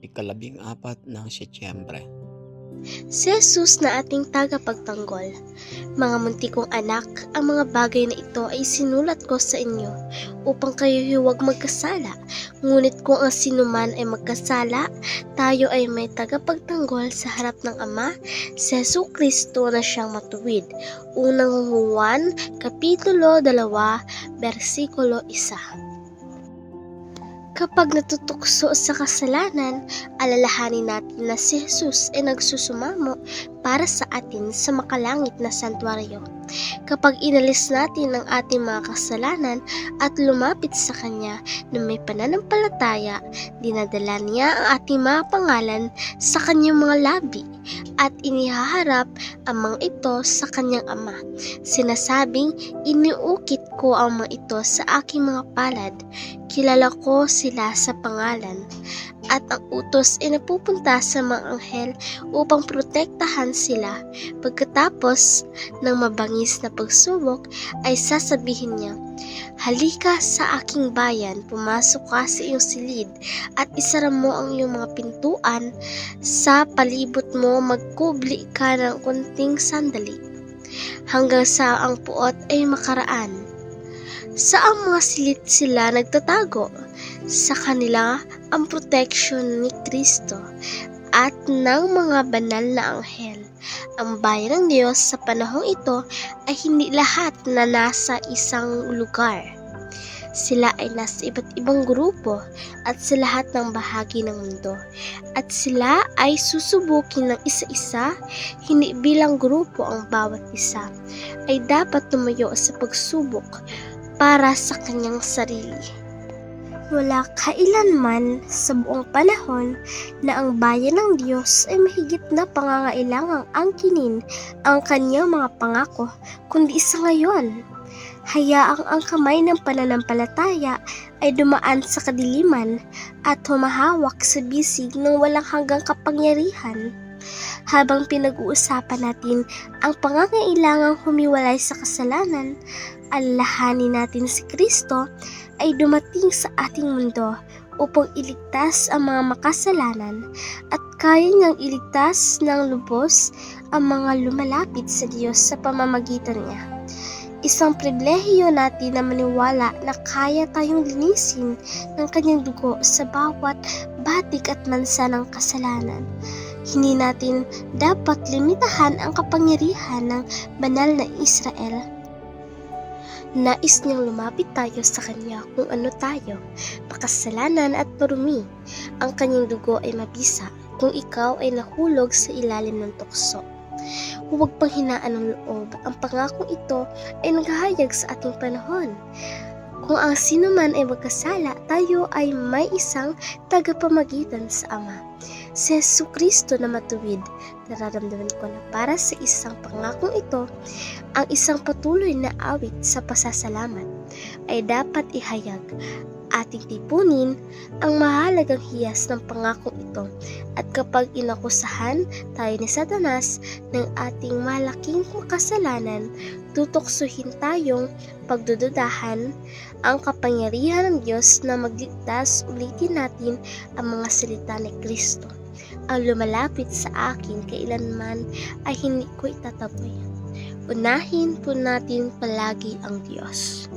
Ikalabing-apat ng Setyembre. Si Jesus na ating tagapagtanggol. Mga munti kong anak, ang mga bagay na ito ay sinulat ko sa inyo upang kayo huwag magkasala. Ngunit kung ang sinuman ay magkasala, tayo ay may tagapagtanggol sa harap ng Ama, si Jesucristo na siyang matuwid. Unang Juan, Kapitulo 2, versikulo 1. Kapag natutukso sa kasalanan, alalahanin natin na si Jesus ay nagsusumamo para sa atin sa makalangit na santuaryo. Kapag inalis natin ang ating mga kasalanan at lumapit sa Kanya na may pananampalataya, dinadala niya ang ating mga pangalan sa Kanyang mga labi at inihaharap ang mga ito sa Kanyang Ama. Sinasabing, iniukit ko ang mga ito sa aking mga palad. Kilala ko sila sa pangalan, at ang utos ay napupunta sa mga anghel upang protektahan sila. Pagkatapos ng mabangis na pagsubok ay sasabihin niya, "Halika sa aking bayan, pumasok ka sa iyong silid at isara mo ang iyong mga pintuan. Sa palibot mo magkubli ka ng kunting sandali, hanggang sa ang puot ay makaraan." Saang mga silid sila nagtatago? Sa kanila ang proteksyon ni Kristo at ng mga banal na anghel. Ang bayan ng Diyos sa panahong ito ay hindi lahat na nasa isang lugar. Sila ay nasa iba't ibang grupo at sa lahat ng bahagi ng mundo. At sila ay susubukin ng isa-isa, hindi bilang grupo ang bawat isa, ay dapat tumayo sa pagsubok para sa kanyang sarili. Wala kailanman sa buong panahon na ang bayan ng Diyos ay mahigit na pangangailangang angkinin ang kanyang mga pangako, kundi sa ngayon. Hayaang ang kamay ng pananampalataya ay dumaan sa kadiliman at humahawak sa bisig ng walang hanggang kapangyarihan. Habang pinag-uusapan natin ang pangangailangang humiwalay sa kasalanan, alalahanin natin si Kristo ay dumating sa ating mundo upang iligtas ang mga makasalanan at kaya niyang iligtas ng lubos ang mga lumalapit sa Diyos sa pamamagitan niya. Isang pribilehiyo natin na maniwala na kaya tayong linisin ng kanyang dugo sa bawat batik at mansa ng kasalanan. Hindi natin dapat limitahan ang kapangyarihan ng banal na Israel. Nais niyang lumapit tayo sa Kanya kung ano tayo, makasalanan at marumi. Ang Kanyang dugo ay mabisa kung ikaw ay nahulog sa ilalim ng tukso. Huwag panghinaan ng loob, ang pangakong ito ay naghahayag sa ating panahon. Kung ang sino man ay magkasala, tayo ay may isang tagapamagitan sa Ama, si Jesucristo na matuwid. Nararamdaman ko na para sa isang pangakong ito, ang isang patuloy na awit sa pasasalamat ay dapat ihayag. Ating tipunin ang mahalagang hiyas ng pangakong ito, at kapag inakusahan tayo ni Satanas ng ating malaking kasalanan, tutuksuhin tayong pagdududahan ang kapangyarihan ng Diyos na magligtas. Ulitin natin ang mga salita ni Kristo. Ang lumalapit sa akin kailanman ay hindi ko itataboy. Unahin po natin palagi ang Diyos.